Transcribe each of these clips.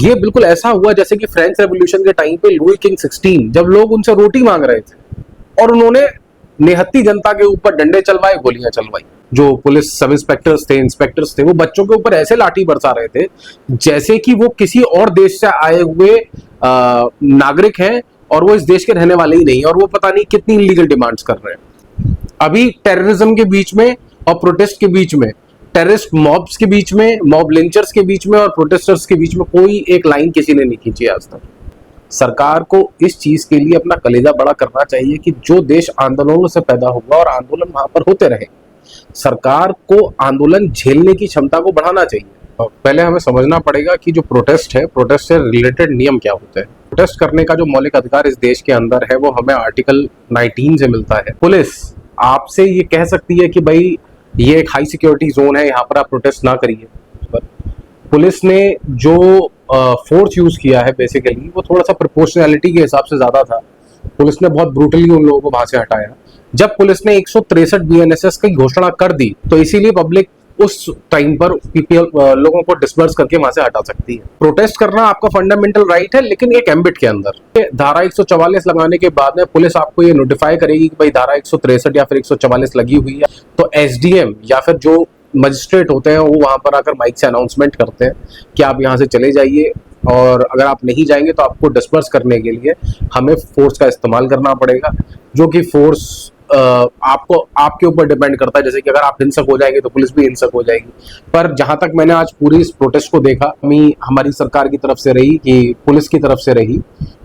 ये बिल्कुल ऐसा हुआ जैसे कि फ्रेंच रेवोल्यूशन के टाइम पे लुई किंग 16 जब लोग उनसे रोटी मांग रहे थे और उन्होंने निहत्ती जनता के ऊपर डंडे चलवाए, गोलियां चलवाई। जो पुलिस सब इंस्पेक्टर्स थे वो बच्चों के ऊपर ऐसे लाठी बरसा रहे थे जैसे कि वो किसी और देश से आए हुए नागरिक हैं और वो इस देश के रहने वाले ही नहीं, और वो पता नहीं कितनी इलीगल डिमांड्स कर रहे हैं। अभी टेररिज्म के बीच में और प्रोटेस्ट के बीच में, टेररिस्ट मॉब्स के बीच में, मॉब लिंचर्स के बीच में और प्रोटेस्टर्स के बीच में कोई एक लाइन किसी ने नहीं खींची आज तक। सरकार को इस चीज के लिए अपना कलेजा बड़ा करना चाहिए कि जो देश आंदोलनों से पैदा हुआ और आंदोलन वहां पर होते रहे, सरकार को आंदोलन झेलने की क्षमता को बढ़ाना चाहिए। पहले हमें समझना पड़ेगा कि जो प्रोटेस्ट है, प्रोटेस्ट से रिलेटेड नियम क्या होते हैं। प्रोटेस्ट करने का जो मौलिक अधिकार इस देश के अंदर है वो हमें आर्टिकल 19 से मिलता है। पुलिस आपसे ये कह सकती है कि भाई ये एक हाई सिक्योरिटी जोन है, यहाँ पर आप प्रोटेस्ट ना करिए, पर पुलिस ने जो फोर्स यूज किया है बेसिकली वो थोड़ा सा प्रोपोर्शनैलिटी के हिसाब से ज्यादा था। पुलिस ने बहुत ब्रूटली उन लोगों को वहां से हटाया। जब पुलिस ने 163 बीएनएसएस की घोषणा कर दी तो इसीलिए पब्लिक उस टाइम पर लोगों को डिस्पर्स करके वहां से हटा सकती है। प्रोटेस्ट करना आपका फंडामेंटल राइट है, लेकिन एक एम्बिट के अंदर। धारा 144 लगाने के बाद में पुलिस आपको ये नोटिफाई करेगी कि भाई धारा 163 या फिर 144 लगी हुई है, तो एसडीएम या फिर जो मजिस्ट्रेट होते हैं वो वहां पर आकर माइक से अनाउंसमेंट करते हैं कि आप यहाँ से चले जाइए, और अगर आप नहीं जाएंगे तो आपको डिस्पर्स करने के लिए हमें फोर्स का इस्तेमाल करना पड़ेगा, जो कि फोर्स आपको आपके ऊपर डिपेंड करता है। जैसे कि अगर आप हिंसक हो जाएंगे तो पुलिस भी हिंसक हो जाएगी। पर जहां तक मैंने आज पूरी इस प्रोटेस्ट को देखा, हमारी सरकार की तरफ से रही कि पुलिस की तरफ से रही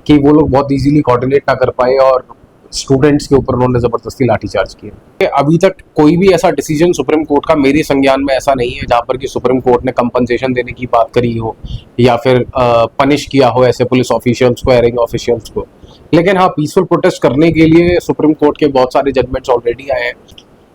कि वो लोग बहुत इजीली कोऑर्डिनेट ना कर पाए और स्टूडेंट्स के ऊपर उन्होंने जबरदस्ती लाठीचार्ज किया। अभी तक कोई भी ऐसा डिसीजन सुप्रीम कोर्ट का मेरे संज्ञान में ऐसा नहीं है जहां पर कि सुप्रीम कोर्ट ने कंपनसेशन देने की बात करी हो या फिर पनिश किया हो ऐसे पुलिस ऑफिशियल्स को, एयरिंग ऑफिशियल्स को। लेकिन हाँ, पीसफुल प्रोटेस्ट करने के लिए सुप्रीम कोर्ट के बहुत सारे जजमेंट्स ऑलरेडी आए हैं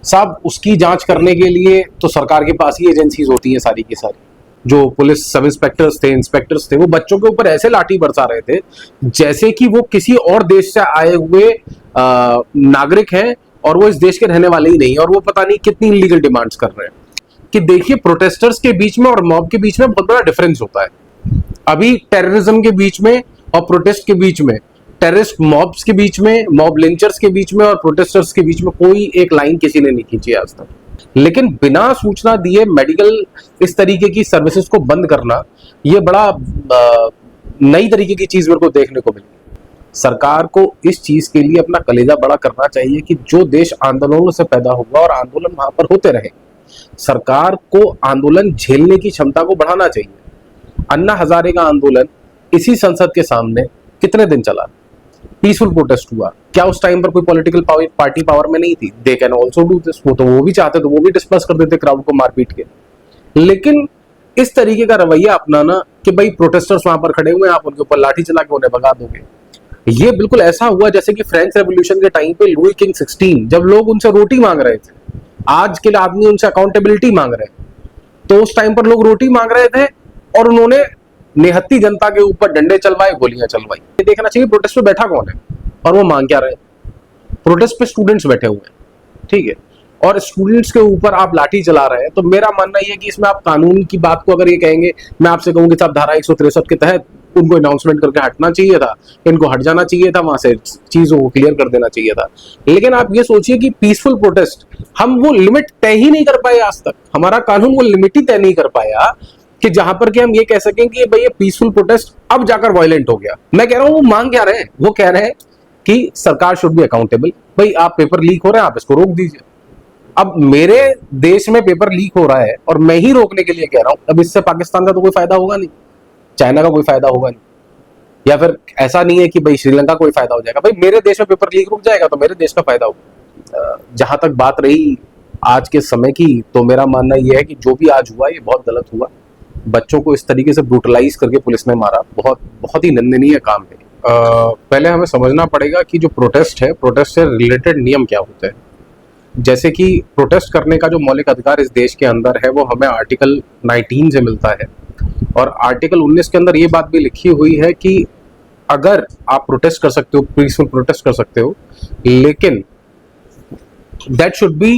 साहब। उसकी जांच करने के लिए तो सरकार के पास ही एजेंसीज होती हैं सारी की सारी। जो पुलिस सब इंस्पेक्टर्स थे वो बच्चों के ऊपर ऐसे लाठी बरसा रहे थे जैसे कि वो किसी और देश से आए हुए नागरिक हैं और वो इस देश के रहने वाले ही नहीं, और वो पता नहीं कितनी इलीगल डिमांड्स कर रहे हैं। कि देखिए, प्रोटेस्टर्स के बीच में और मॉब के बीच में बहुत बड़ा डिफरेंस होता है। अभी टेररिज्म के बीच में और प्रोटेस्ट के बीच में, टेररिस्ट मॉब्स के बीच में, मॉब लिंचर्स के बीच में और प्रोटेस्टर्स के बीच में कोई एक लाइन किसी ने नहीं खींची आज तक। लेकिन बिना सूचना दिए मेडिकल इस तरीके की सर्विसेज को बंद करना, ये बड़ा नई तरीके की चीज मेरे को देखने को मिली। सरकार को इस चीज के लिए अपना कलेजा बड़ा करना चाहिए कि जो देश आंदोलनों से पैदा हुआ और आंदोलन वहां पर होते रहे, सरकार को आंदोलन झेलने की क्षमता को बढ़ाना चाहिए। अन्ना हजारे का आंदोलन इसी संसद के सामने कितने दिन चला? पीसफुल प्रोटेस्ट हुआ। क्या उस टाइम पर कोई पॉलिटिकल पार्टी पावर में नहीं थी? They can also do this. वो भी चाहते तो वो भी डिस्पर्स कर देते क्राउड को मार पीट के। लेकिन इस तरीके का रवैया अपनाना कि भाई प्रोटेस्टर्स वहां पर खड़े हुए हैं, आप उनके ऊपर लाठी चला के उन्हें भगा दोगे, ये बिल्कुल ऐसा हुआ जैसे कि फ्रेंच रेवोल्यूशन के टाइम पे लुई किंग 16 जब लोग उनसे रोटी मांग रहे थे। आज के आदमी उनसे अकाउंटेबिलिटी मांग रहे हैं, तो उस टाइम पर लोग रोटी मांग रहे थे और उन्होंने निहत्ती जनता के ऊपर डंडे चलवाए, गोलियां चलवाई। ये देखना चाहिए प्रोटेस्ट पे बैठा कौन है और वो मांग क्या रहे। प्रोटेस्ट पे स्टूडेंट्स बैठे हुए हैं, ठीक है, और स्टूडेंट्स के ऊपर आप लाठी चला रहे हैं। तो मेरा मानना यह है कि इसमें आप कानून की बात को अगर ये कहेंगे, मैं आपसे कहूंगी साहब धारा 163 के तहत उनको अनाउंसमेंट करके हटना चाहिए था, इनको हट जाना चाहिए था, वहां से चीजों को क्लियर कर देना चाहिए था। लेकिन आप ये सोचिए कि पीसफुल प्रोटेस्ट, हम वो लिमिट तय ही नहीं कर पाए आज तक। हमारा कानून वो लिमिट ही तय नहीं कर पाया कि जहां पर कि हम ये कह सकें कि भाई ये पीसफुल प्रोटेस्ट अब जाकर वायलेंट हो गया। मैं कह रहा हूं वो मांग क्या रहे हैं, वो कह रहे हैं कि सरकार शुड बी अकाउंटेबल। भाई आप पेपर लीक हो रहे हैं, आप इसको रोक दीजिए। अब मेरे देश में पेपर लीक हो रहा है और मैं ही रोकने के लिए कह रहा हूं, अब इससे पाकिस्तान का तो कोई फायदा होगा नहीं, चाइना का कोई फायदा होगा नहीं, या फिर ऐसा नहीं है कि भाई श्रीलंका कोई फायदा हो जाएगा। भाई मेरे देश में पेपर लीक रुक जाएगा तो मेरे देश का फायदा होगा। जहां तक बात रही आज के समय की, तो मेरा मानना यह है कि जो भी आज हुआ ये बहुत गलत हुआ। बच्चों को इस तरीके से ब्रूटलाइज करके पुलिस ने मारा, बहुत ही निंदनीय काम है। पहले हमें समझना पड़ेगा कि जो प्रोटेस्ट है, प्रोटेस्ट से रिलेटेड नियम क्या होते हैं। जैसे कि प्रोटेस्ट करने का जो मौलिक अधिकार इस देश के अंदर है वो हमें आर्टिकल 19 से मिलता है, और आर्टिकल 19 के अंदर ये बात भी लिखी हुई है कि अगर आप प्रोटेस्ट कर सकते हो, पीसफुल प्रोटेस्ट कर सकते हो, लेकिन that should be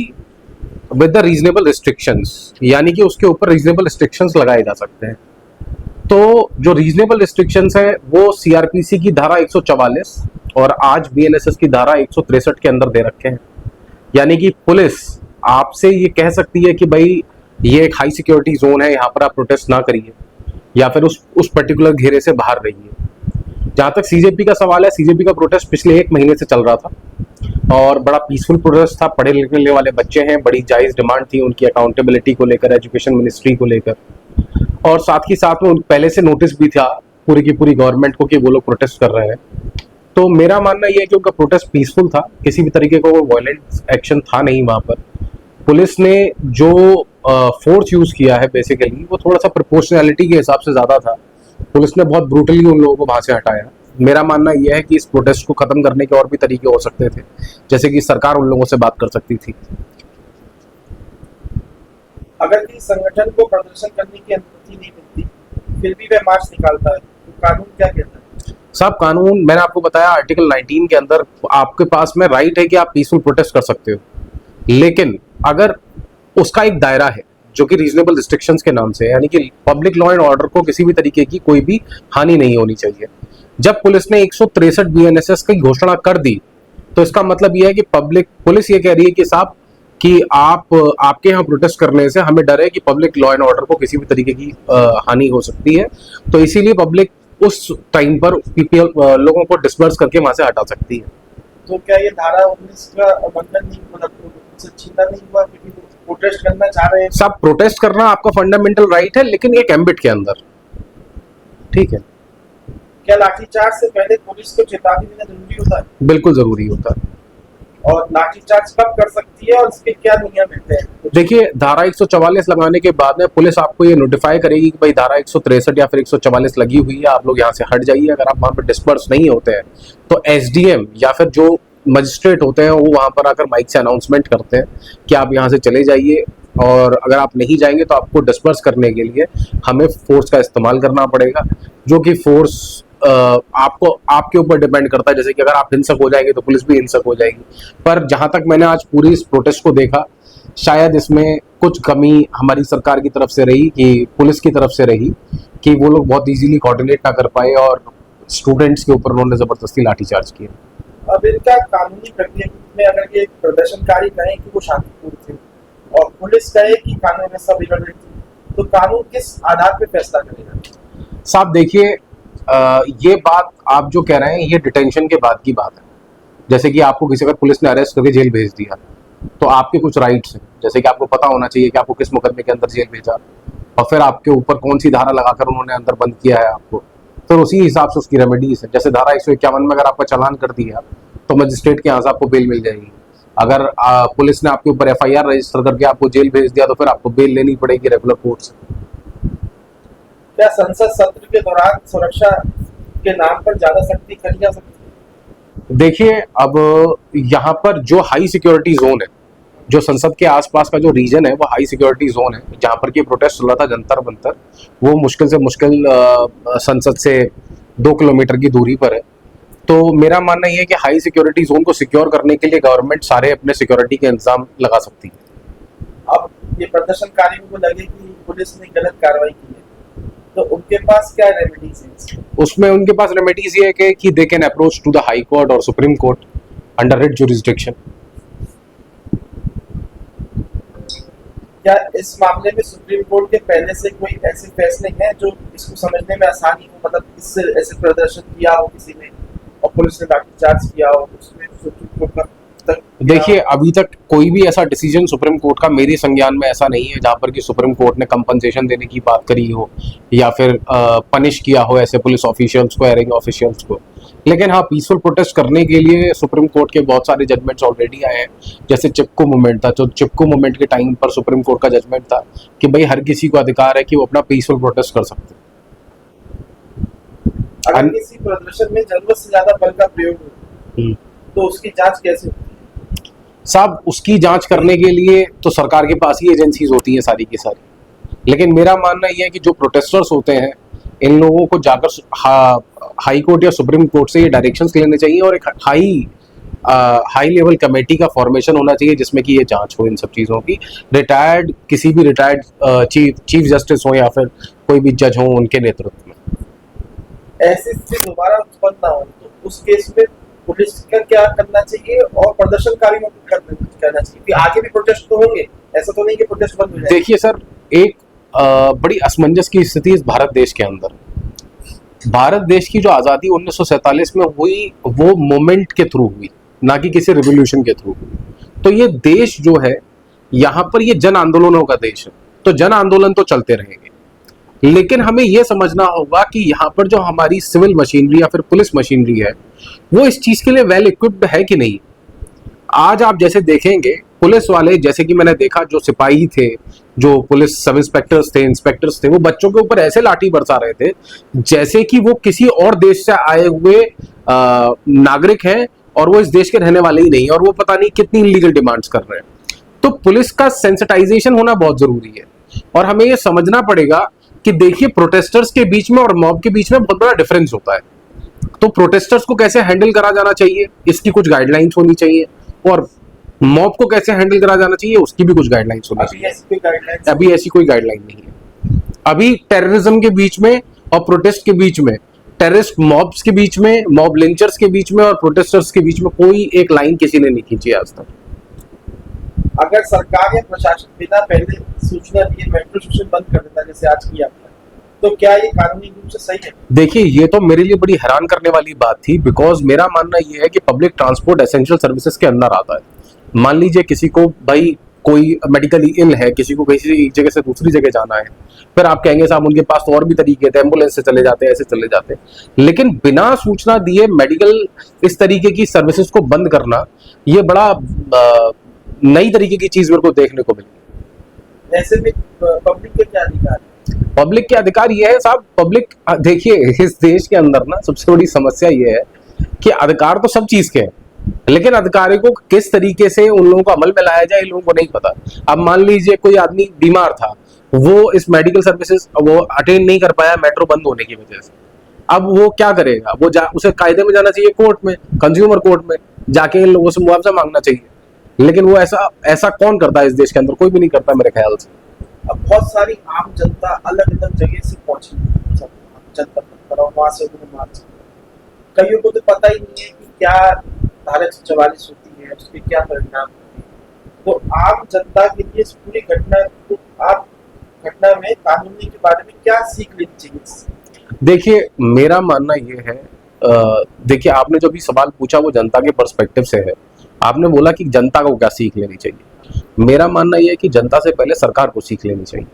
with the reasonable restrictions, यानी कि उसके ऊपर रीजनेबल रिस्ट्रिक्शंस लगाए जा सकते हैं। तो जो रीजनेबल रिस्ट्रिक्शंस है वो सीआरपीसी की धारा 144 और आज बीएनएसएस की धारा 163 के अंदर दे रखे हैं। यानी कि पुलिस आपसे ये कह सकती है कि भाई ये एक हाई सिक्योरिटी जोन है, यहाँ पर आप प्रोटेस्ट ना करिए, या फिर उस पर्टिकुलर घेरे से बाहर रहिए। जहां तक सीजेपी का सवाल है, सीजेपी का प्रोटेस्ट पिछले 1 महीने से चल रहा था और बड़ा पीसफुल प्रोटेस्ट था। पढ़े लिखने वाले बच्चे हैं, बड़ी जायज डिमांड थी उनकी अकाउंटेबिलिटी को लेकर, एजुकेशन मिनिस्ट्री को लेकर, और साथ ही साथ में पहले से नोटिस भी था पूरी की पूरी गवर्नमेंट को कि वो लोग प्रोटेस्ट कर रहे हैं। तो मेरा मानना यह है कि उनका प्रोटेस्ट पीसफुल था, किसी भी तरीके का कोई वायलेंट एक्शन था नहीं। वहां पर पुलिस ने जो फोर्स यूज किया है बेसिकली वो थोड़ा सा प्रोपोर्शनैलिटी के हिसाब से ज्यादा था। पुलिस ने बहुत ब्रूटली उन लोगों को वहां से हटाया। मेरा मानना यह है कि इस प्रोटेस्ट को खत्म करने के और भी तरीके हो सकते थे, जैसे कि सरकार उन लोगों से बात कर सकती थी। अगर किसी संगठन को प्रदर्शन करने की अनुमति नहीं मिलती फिर भी वह मार्च निकालता है तो कानून क्या कहता है? साहब, कानून मैंने आपको बताया आर्टिकल 19 के अंदर आपके पास में राइट है कि आप पीसफुल प्रोटेस्ट कर सकते हो, लेकिन अगर उसका एक दायरा है जो कि रीजनेबल रिस्ट्रिक्शंस के नाम से है, यानी कि पब्लिक लॉ एंड ऑर्डर को किसी भी तरीके की कोई भी हानि नहीं होनी चाहिए। जब पुलिस ने 163 बीएनएसएस की घोषणा कर दी तो इसका मतलब यह है कि पुलिस ये कह रही है कि साहब कि आपके यहाँ प्रोटेस्ट करने से हमें डर है कि पब्लिक लॉ एंड ऑर्डर को किसी भी तरीके की हानि हो सकती है, तो इसीलिए पब्लिक उस टाइम पर पीपीएल लोगों को डिस्पर्स करके वहां से हटा सकती है। तो क्या ये धारा 19 का उल्लंघन नहीं, मतलब छीना नहीं हुआ क्योंकि प्रोटेस्ट करना चाह रहे हैं? सब प्रोटेस्ट करना आपका फंडामेंटल राइट है, लेकिन एक एम्बिट के अंदर, ठीक है। क्या लाठीचार्ज से पहले पुलिस को चेतावनी देना जरूरी होता है? बिल्कुल जरूरी होता है। और लाठीचार्ज कब कर सकती है और इसके क्या नियम रहते हैं? देखिए, धारा 144 लगाने के बाद में पुलिस आपको ये नोटिफाई करेगी कि भाई धारा 163 या फिर 144 लगी हुई है, आप लोग यहाँ से हट जाइए। अगर आप वहां पर डिस्पर्स नहीं होते हैं तो एसडीएम या फिर जो मजिस्ट्रेट होते हैं वो वहां पर आकर माइक से अनाउंसमेंट करते हैं कि आप यहाँ से चले जाइए, और अगर आप नहीं जाएंगे तो आपको डिस्पर्स करने के लिए हमें फोर्स का इस्तेमाल करना पड़ेगा, जो कि फोर्स आपको आपके ऊपर डिपेंड करता है। जैसे कि अगर आप हिंसक हो जाएंगे तो पुलिस भी हिंसक हो जाएगी। पर जहां तक मैंने आज पूरी इस प्रोटेस्ट को देखा, शायद इसमें कुछ कमी हमारी सरकार की तरफ से रही, कि पुलिस की तरफ से रही, कि वो लोग बहुत इजीली कोऑर्डिनेट ना कर पाए और स्टूडेंट्स के ऊपर उन्होंने जबरदस्ती लाठीचार्ज किया। अब इनका कानूनी प्रक्रिया में अगर ये प्रदर्शनकारी कहें कि वो शांतिपूर्ण थे और पुलिस कहे कि कानून व्यवस्था बिगड़ रही थी, तो कानून किस आधार पर फैसला करेगा? साहब देखिए, ये बात आप जो कह रहे हैं ये डिटेंशन के बाद की बात है। जैसे कि आपको किसी अगर पुलिस ने अरेस्ट करके जेल भेज दिया तो आपके कुछ राइट्स हैं, जैसे कि आपको पता होना चाहिए कि आपको किस मुकदमे के अंदर जेल भेजा और फिर आपके ऊपर कौन सी धारा लगाकर उन्होंने अंदर बंद किया है आपको, फिर उसी हिसाब से उसकी रेमेडीज है। जैसे धारा 151 में अगर आपका चालान कर दिया तो मजिस्ट्रेट के यहाँ से आपको बेल मिल जाएगी। अगर पुलिस ने आपके ऊपर एफआईआर रजिस्टर करके आपको जेल भेज दिया तो फिर आपको बेल लेनी पड़ेगी रेगुलर कोर्ट से। क्या संसद सत्र के दौरान सुरक्षा के नाम पर ज्यादा सख्ती करी जा सकती है? देखिए, अब यहाँ पर जो हाई सिक्योरिटी जोन है, जो संसद के आसपास का जो रीजन है वो हाई सिक्योरिटी जोन है, जहाँ पर की प्रोटेस्ट चल रहा था जंतर मंतर, वो मुश्किल से मुश्किल संसद से 2 किलोमीटर की दूरी पर है। तो मेरा मानना यह है कि हाई सिक्योरिटी जोन को सिक्योर करने के लिए गवर्नमेंट सारे अपने सिक्योरिटी के इंतजाम लगा सकती है। अब ये प्रदर्शनकारियों को लगे कि पुलिस ने गलत कार्रवाई की है तो उनके पास क्या रेमेडीज है? उसमें उनके पास रेमेडीज ये है कि they can approach to the High Court और Supreme Court under writ jurisdiction. क्या इस मामले में सुप्रीम कोर्ट के पहले से कोई ऐसे फैसले हैं जो इसको समझने में आसानी हो, मतलब इससे ऐसे प्रदर्शन किया हो किसी ने और पुलिस ने लाठीचार्ज किया हो, उसमें सुप्रीम कोर्ट का देखिए, अभी तक कोई भी ऐसा डिसीजन सुप्रीम कोर्ट का मेरे संज्ञान में ऐसा नहीं है जहां पर कि सुप्रीम कोर्ट ने कंपनसेशन देने की बात करी हो या फिर पनिश किया हो ऐसे पुलिस ऑफिशियल्स को, एयरिंग ऑफिशियल्स को। लेकिन हाँ, पीसफुल प्रोटेस्ट करने के लिए सुप्रीम कोर्ट के बहुत सारे जजमेंट्स ऑलरेडी आए हैं। जैसे चिपको मूवमेंट था, तो चिपको मूवमेंट के टाइम पर सुप्रीम कोर्ट का जजमेंट था कि भाई हर किसी को अधिकार है कि वो अपना पीसफुल प्रोटेस्ट कर सकते हैं। अगर किसी प्रदर्शन में जरूरत से ज्यादा बल का प्रयोग हो तो उसकी जांच कैसे होती है? साहब, उसकी जांच करने के लिए तो सरकार के पास ही एजेंसीज होती हैं सारी की सारी। लेकिन मेरा मानना यह है कि जो प्रोटेस्टर्स होते हैं इन लोगों को जाकर हाई कोर्ट या सुप्रीम कोर्ट से ये डायरेक्शंस लेने चाहिए और एक हाई हाई लेवल कमेटी का फॉर्मेशन होना चाहिए जिसमें कि ये जांच हो इन सब चीज़ों की। रिटायर्ड किसी भी रिटायर्ड चीफ जस्टिस हो या फिर कोई भी जज हो उनके नेतृत्व में। ऐसी स्थिति दोबारा उत्पन्न ना हो तो उस केस में पुलिस का क्या करना चाहिए और प्रदर्शनकारियों को करना चाहिए कि आगे भी प्रोटेस्ट तो होंगे, ऐसा तो नहीं कि प्रोटेस्ट बंद हो जाए। देखिए सर, एक बड़ी असमंजस की स्थिति इस भारत देश के अंदर। भारत देश की जो आज़ादी 1947 में हुई वो मूवमेंट के थ्रू हुई, ना कि किसी रिवोल्यूशन के थ्रू हुई। तो ये देश जो है यहाँ पर ये जन आंदोलनों का देश है, तो जन आंदोलन तो चलते रहेंगे, लेकिन हमें यह समझना होगा कि यहाँ पर जो हमारी सिविल मशीनरी या फिर पुलिस मशीनरी है वो इस चीज के लिए वेल इक्विप्ड है कि नहीं। आज आप जैसे देखेंगे पुलिस वाले, जैसे कि मैंने देखा जो सिपाही थे, जो पुलिस सब इंस्पेक्टर्स थे, इंस्पेक्टर्स थे, वो बच्चों के ऊपर ऐसे लाठी बरसा रहे थे जैसे कि वो किसी और देश से आए हुए नागरिक हैं और वो इस देश के रहने वाले ही नहीं, और वो पता नहीं कितनी इलीगल डिमांड्स कर रहे हैं। तो पुलिस का सेंसिटाइजेशन होना बहुत जरूरी है, और हमें ये समझना पड़ेगा कि देखिए प्रोटेस्टर्स के बीच में और मॉब के बीच में बहुत बड़ा डिफरेंस होता है। तो प्रोटेस्टर्स को कैसे हैंडल करा जाना चाहिए इसकी कुछ गाइडलाइंस होनी चाहिए, और मॉब को कैसे हैंडल करा जाना चाहिए उसकी भी कुछ गाइडलाइंस होनी चाहिए। अभी ऐसी कोई गाइडलाइन नहीं है। अभी टेररिज्म के बीच में और प्रोटेस्ट के बीच में, टेररिस्ट मॉब्स के बीच में, मॉब लिंचर्स के बीच में और प्रोटेस्टर्स के बीच में कोई एक लाइन किसी ने नहीं खींची आज तक। अगर सरकार या प्रशासन बिना पहले सूचना दिए मेट्रो स्टेशन बंद कर देता जैसे आज किया तो क्या ये कानूनी रूप से सही है? देखिए, ये तो मेरे लिए बड़ी हैरान करने वाली बात थी, बिकॉज मेरा मानना ये है कि पब्लिक ट्रांसपोर्ट एसेंशियल सर्विसेज के अंदर आता है। मान लीजिए किसी को भाई कोई मेडिकली इल है, किसी को किसी एक जगह से दूसरी जगह जाना है, फिर आप कहेंगे साहब उनके पास तो और भी तरीके थे, एम्बुलेंस से चले जाते हैं, ऐसे चले जाते हैं। लेकिन बिना सूचना दिए मेडिकल इस तरीके की सर्विसेज को बंद करना, ये बड़ा नई तरीके की चीज मेरे को देखने को मिली। ऐसे में पब्लिक के क्या अधिकार है? पब्लिक के अधिकार ये है साहब, पब्लिक देखिए इस देश के अंदर ना सबसे बड़ी समस्या ये है कि अधिकार तो सब चीज के हैं, लेकिन अधिकारों को किस तरीके से उन लोगों को अमल में लाया जाए लोगों को नहीं पता। अब मान लीजिए कोई आदमी बीमार था, वो इस मेडिकल सर्विसेज वो अटेंड नहीं कर पाया मेट्रो बंद होने की वजह से, अब वो क्या करेगा? वो उसे कायदे में जाना चाहिए, कोर्ट में, कंज्यूमर कोर्ट में जाके इन लोगों से मुआवजा मांगना चाहिए। लेकिन वो ऐसा कौन करता है इस देश के अंदर? कोई भी नहीं करता मेरे ख्याल से। अब बहुत सारी आम जनता अलग अलग जगह से पहुंची, जनता वहां से मार्च, कईयों को तो पता ही नहीं है कि क्या धारा 144 होती है, उसके क्या परिणाम होते हैं। तो आम जनता के लिए इस पूरी घटना में कानूनी के बारे में क्या सीख लेनी चाहिए? देखिए, मेरा मानना ये है, देखिए आपने जो भी सवाल पूछा वो जनता के पर्सपेक्टिव से है। आपने बोला कि जनता को क्या सीख लेनी चाहिए। मेरा मानना यह है कि जनता से पहले सरकार को सीख लेनी चाहिए।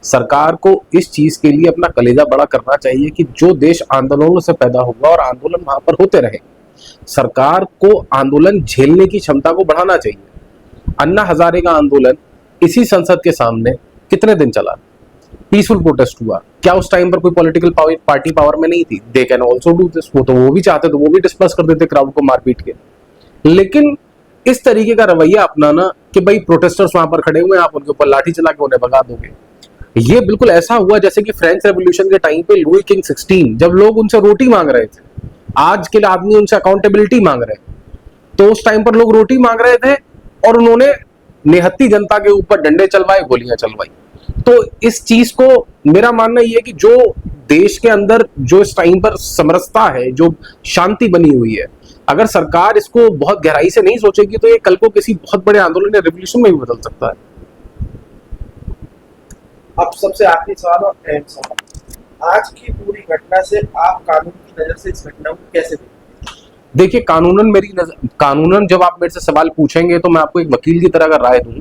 सरकार को इस चीज के लिए अपना कलेजा बड़ा करना चाहिए कि जो देश आंदोलनों से पैदा होगा और आंदोलन वहां पर होते रहे, सरकार को आंदोलन झेलने की क्षमता को बढ़ाना चाहिए। अन्ना हजारे का आंदोलन इसी संसद के सामने कितने दिन चला? पीसफुल प्रोटेस्ट हुआ। क्या उस टाइम पर कोई पॉलिटिकल पार्टी पावर में नहीं थी? They can also do this. वो भी चाहते तो वो भी डिस्पर्स कर देते क्राउड को मारपीट के। लेकिन इस तरीके का रवैया अपनाना कि भाई प्रोटेस्टर्स वहां पर खड़े हुए हैं, आप उनके ऊपर लाठी चला के उन्हें भगा दोगे, ये बिल्कुल ऐसा हुआ जैसे कि फ्रेंच रेवोल्यूशन के टाइम पे लुई किंग 16 जब लोग उनसे रोटी मांग रहे थे, आज के आदमी उनसे अकाउंटेबिलिटी मांग रहे हैं, तो उस टाइम पर लोग रोटी मांग रहे थे और उन्होंने निहत्ती जनता के ऊपर डंडे चलवाए, गोलियां चलवाई। तो इस चीज को मेरा मानना यह है कि जो देश के अंदर जो इस टाइम पर समरसता है, जो शांति बनी हुई है, अगर सरकार इसको बहुत गहराई से नहीं सोचेगी तो ये कल को किसी बहुत बड़े आंदोलन या रिवॉल्यूशन में भी बदल सकता है। अब सबसे आखिरी सवाल और अहम सवाल, आज की पूरी घटना से आप कानून की नजर से इस घटना को कैसे देखते हैं? देखिए, कानूनन जब आप मेरे से सवाल पूछेंगे तो मैं आपको एक वकील की तरह अगर राय दूं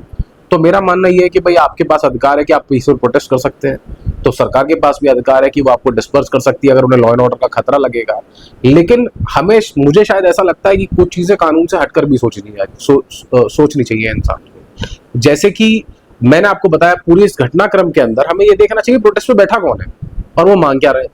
तो मेरा मानना यह है कि भाई आपके पास अधिकार है कि आप पीसफुल प्रोटेस्ट कर सकते हैं, तो सरकार के पास भी अधिकार है कि वो आपको डिस्पर्स कर सकती है अगर उन्हें लॉ एंड ऑर्डर का खतरा लगेगा। लेकिन मुझे शायद ऐसा लगता है कि कुछ चीजें कानून से हटकर भी सोचनी चाहिए इंसान को। जैसे कि मैंने आपको बताया, पूरी इस घटनाक्रम के अंदर हमें यह देखना चाहिए प्रोटेस्ट पे बैठा कौन है और वो मांग क्या रहे।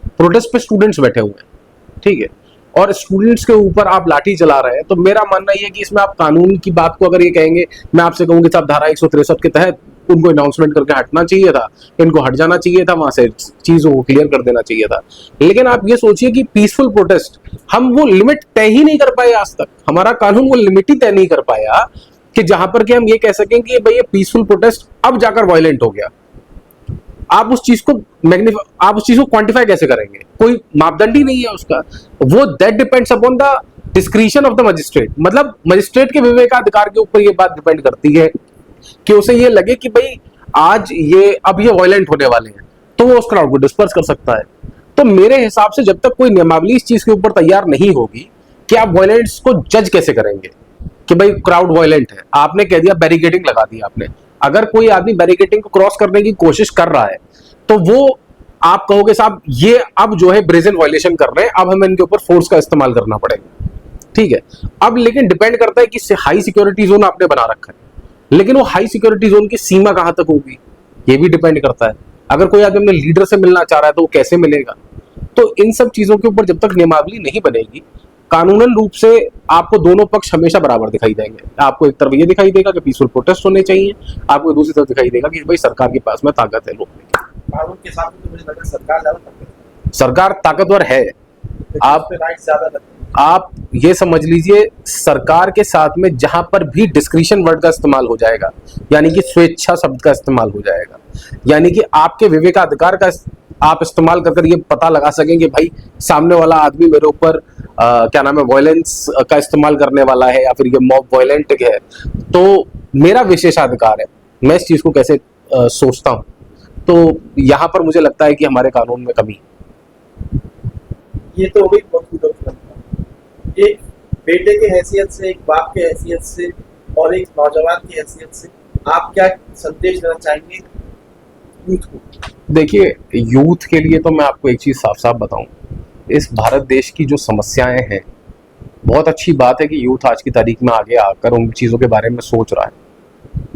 प्रोटेस्ट पे स्टूडेंट्स बैठे हुए हैं, ठीक है, और स्टूडेंट्स के ऊपर आप लाठी चला रहे हैं। तो मेरा मानना यह है कि इसमें आप कानून की बात को अगर ये कहेंगे, मैं आपसे कहूंगी साहब धारा 163 के तहत उनको अनाउंसमेंट करके हटना चाहिए था, इनको हट जाना चाहिए था, वहां से चीजों को क्लियर कर देना चाहिए था। लेकिन आप ये सोचिए कि पीसफुल प्रोटेस्ट हम वो लिमिट तय ही नहीं कर पाए आज तक, हमारा कानून वो लिमिट ही तय नहीं कर पाया कि जहां पर कि हम ये कह सकें कि भाई ये पीसफुल प्रोटेस्ट अब जाकर वायलेंट हो गया। आप उस चीज को क्वांटिफाई कैसे करेंगे? कोई मापदंड ही नहीं है उसका। वो that depends upon the discretion of the magistrate, मतलब मजिस्ट्रेट के विवेकाधिकार के ऊपर ये बात डिपेंड करती है कि उसे ये लगे कि भाई आज अब ये वायलेंट होने वाले हैं, तो वो उस क्राउड को डिस्पर्स कर सकता है। तो मेरे हिसाब से जब तक कोई नियमावली इस चीज के ऊपर तैयार नहीं होगी कि आप वायलेंस को जज कैसे करेंगे कि भाई क्राउड वायलेंट है, आपने कह दिया बैरिकेडिंग लगा दी आपने, अगर कोई आदमी बैरिकेडिंग को क्रॉस करने की कोशिश कर रहा है तो वो आप कहोगे साहब ये अब जो है ब्रेजन वायलेशन कर रहे हैं, अब हमें इनके ऊपर फोर्स का इस्तेमाल करना पड़ेगा, ठीक है। अब लेकिन डिपेंड करता है कि हाई सिक्योरिटी जोन आपने बना रखा है, लेकिन वो हाई सिक्योरिटी जोन की सीमा कहां तक होगी ये भी डिपेंड करता है। अगर कोई आदमी अपने लीडर से मिलना चाह रहा है तो वो कैसे मिलेगा? तो इन सब चीजों के ऊपर जब तक नियमावली नहीं बनेगी, कानूनन रूप से आपको दोनों पक्ष हमेशा बराबर दिखाई देंगे। आपको एक तरफ ये दिखाई देगा कि पीसफुल प्रोटेस्ट होने चाहिए, आपको दूसरी तरफ दिखाई देगा कि भाई सरकार के पास में ताकत है रोकने की। कानून के साथ तो मुझे लगा सरकार ज्यादा ताकतवर है। सरकार ताकतवर है, आप राइट ज्यादा लगता है। आप ये समझ लीजिए सरकार के साथ में जहां पर भी डिस्क्रिशन वर्ड का इस्तेमाल हो जाएगा, यानी कि स्वेच्छा शब्द का इस्तेमाल हो जाएगा, यानी कि आपके विवेकाधिकार का आप इस्तेमाल कर ये पता लगा सकें कि भाई सामने वाला आदमी मेरे ऊपर क्या नाम है वायलेंस का इस्तेमाल करने वाला है या फिर ये मॉब वायलेंट है, तो मेरा विशेषाधिकार है, मैं इस चीज को कैसे सोचता हूं। तो यहां पर मुझे लगता है कि हमारे कानून में कमी। ये तो भी एक बेटे के हैसियत से, एक बाप के हैसियत से और एक नौजवान की हैसियत से आप क्या संदेश देना चाहेंगे यूथ को? देखिए यूथ के लिए तो मैं आपको एक चीज साफ साफ बताऊं, इस भारत देश की जो समस्याएं हैं, बहुत अच्छी बात है कि यूथ आज की तारीख में आगे आकर उन चीजों के बारे में सोच रहा है।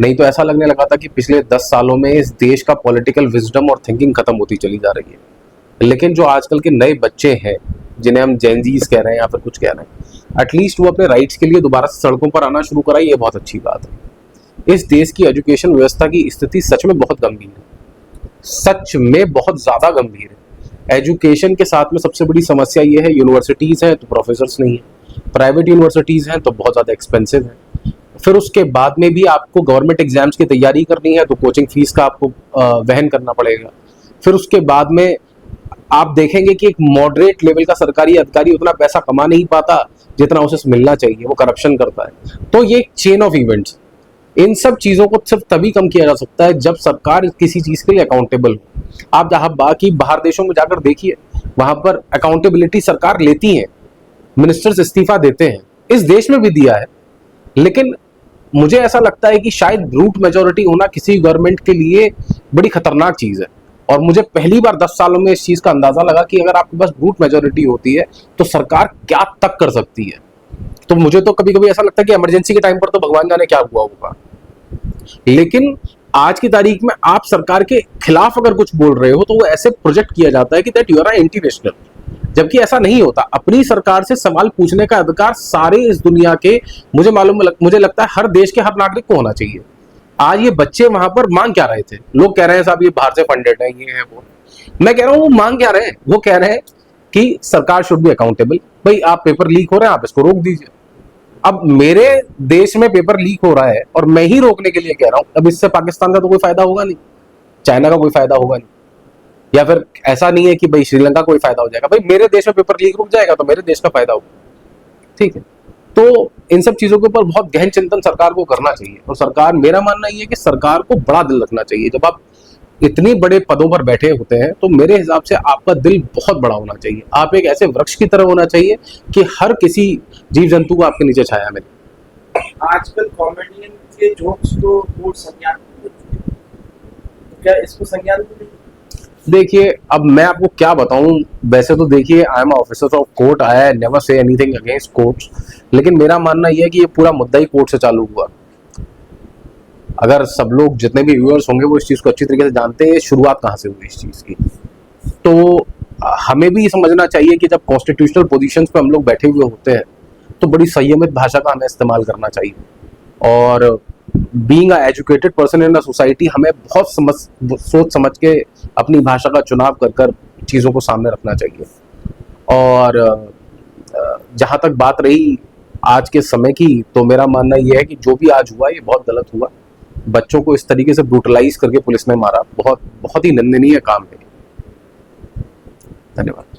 नहीं तो ऐसा लगने लगा था कि पिछले 10 सालों में इस देश का पॉलिटिकल विजडम और थिंकिंग खत्म होती चली जा रही है। लेकिन जो आजकल के नए बच्चे हैं जिन्हें हम जेनजीज कह रहे हैं या फिर कुछ कह रहे हैं, एटलीस्ट वो अपने राइट्स के लिए दोबारा से सड़कों पर आना शुरू करा, ये बहुत अच्छी बात है। इस देश की एजुकेशन व्यवस्था की स्थिति सच में बहुत गंभीर है, सच में बहुत ज्यादा गंभीर है। एजुकेशन के साथ में सबसे बड़ी समस्या ये है, यूनिवर्सिटीज हैं तो प्रोफेसर्स नहीं है, प्राइवेट यूनिवर्सिटीज हैं तो बहुत ज़्यादा एक्सपेंसिव है, फिर उसके बाद में भी आपको गवर्नमेंट एग्जाम्स की तैयारी करनी है तो कोचिंग फीस का आपको वहन करना पड़ेगा। फिर उसके बाद में आप देखेंगे कि एक मॉडरेट लेवल का सरकारी अधिकारी उतना पैसा कमा नहीं पाता जितना उसे मिलना चाहिए, वो करप्शन करता है। तो ये एक चेन ऑफ इवेंट्स, इन सब चीज़ों को सिर्फ तभी कम किया जा सकता है जब सरकार किसी चीज़ के लिए अकाउंटेबल हो। आप जहाँ बाकी बाहर देशों में जाकर देखिए, वहाँ पर अकाउंटेबिलिटी सरकार लेती है, मिनिस्टर्स इस्तीफा देते हैं, इस देश में भी दिया है। लेकिन मुझे ऐसा लगता है कि शायद ब्रूट मेजॉरिटी होना किसी गवर्नमेंट के लिए बड़ी खतरनाक चीज़ है, और मुझे पहली बार 10 सालों में इस चीज़ का अंदाज़ा लगा कि अगर आपके पास ब्रूट मेजॉरिटी होती है तो सरकार क्या तक कर सकती है। तो मुझे तो कभी कभी ऐसा लगता है कि इमरजेंसी के टाइम पर तो भगवान जाने क्या हुआ होगा, लेकिन आज की तारीख में आप सरकार के खिलाफ अगर कुछ बोल रहे हो तो वो ऐसे प्रोजेक्ट किया जाता है कि that you are anti national, जबकि ऐसा नहीं होता। अपनी सरकार से सवाल पूछने का अधिकार सारे इस दुनिया के, मुझे लगता है हर देश के हर नागरिक को होना चाहिए। आज ये बच्चे वहां पर मांग क्या रहे थे? लोग कह रहे हैं साहब ये बाहर से फंडेड है, ये है वो। मैं कह रहा हूँ वो मांग क्या रहे हैं? वो कह रहे हैं कि सरकार शुड बी अकाउंटेबल। भाई आप पेपर लीक हो रहे हैं, आप इसको रोक दीजिए। अब मेरे देश में पेपर लीक हो रहा है और मैं ही रोकने के लिए कह रहा हूं, अब इससे पाकिस्तान का तो कोई फायदा होगा नहीं, चाइना का कोई फायदा होगा नहीं, या फिर ऐसा नहीं है कि भाई श्रीलंका कोई फायदा हो जाएगा। भाई मेरे देश में पेपर लीक रुक जाएगा तो मेरे देश का फायदा होगा, ठीक है। तो इन सब चीजों के ऊपर बहुत गहन चिंतन सरकार को करना चाहिए, और सरकार, मेरा मानना ये है कि सरकार को बड़ा दिल रखना चाहिए। जब आप इतने बड़े पदों पर बैठे होते हैं तो मेरे हिसाब से आपका दिल बहुत बड़ा होना चाहिए। आप एक ऐसे वृक्ष की तरह होना चाहिए कि हर किसी जीव जंतु को आपके नीचे छाया मिले। आजकल कॉमेडियन के जोक्स को कोर्ट संज्ञान देती है, तो क्या इसको संज्ञान देती है? देखिए अब मैं आपको क्या बताऊं, वैसे तो देखिए I am officer of court, I never say anything against courts, लेकिन मेरा मानना यह है कि ये पूरा मुद्दा ही कोर्ट से चालू हुआ। अगर सब लोग, जितने भी व्यूअर्स होंगे, वो इस चीज़ को अच्छी तरीके से जानते हैं शुरुआत कहाँ से हुई इस चीज़ की। तो हमें भी समझना चाहिए कि जब कॉन्स्टिट्यूशनल पोजीशंस पे हम लोग बैठे हुए होते हैं तो बड़ी संयमित भाषा का हमें इस्तेमाल करना चाहिए। और being a educated person in a society हमें बहुत सोच समझ के अपनी भाषा का चुनाव कर कर चीज़ों को सामने रखना चाहिए। और जहाँ तक बात रही आज के समय की, तो मेरा मानना यह है कि जो भी आज हुआ ये बहुत गलत हुआ। बच्चों को इस तरीके से ब्रूटलाइज करके पुलिस ने मारा, बहुत बहुत ही निंदनीय काम है। धन्यवाद।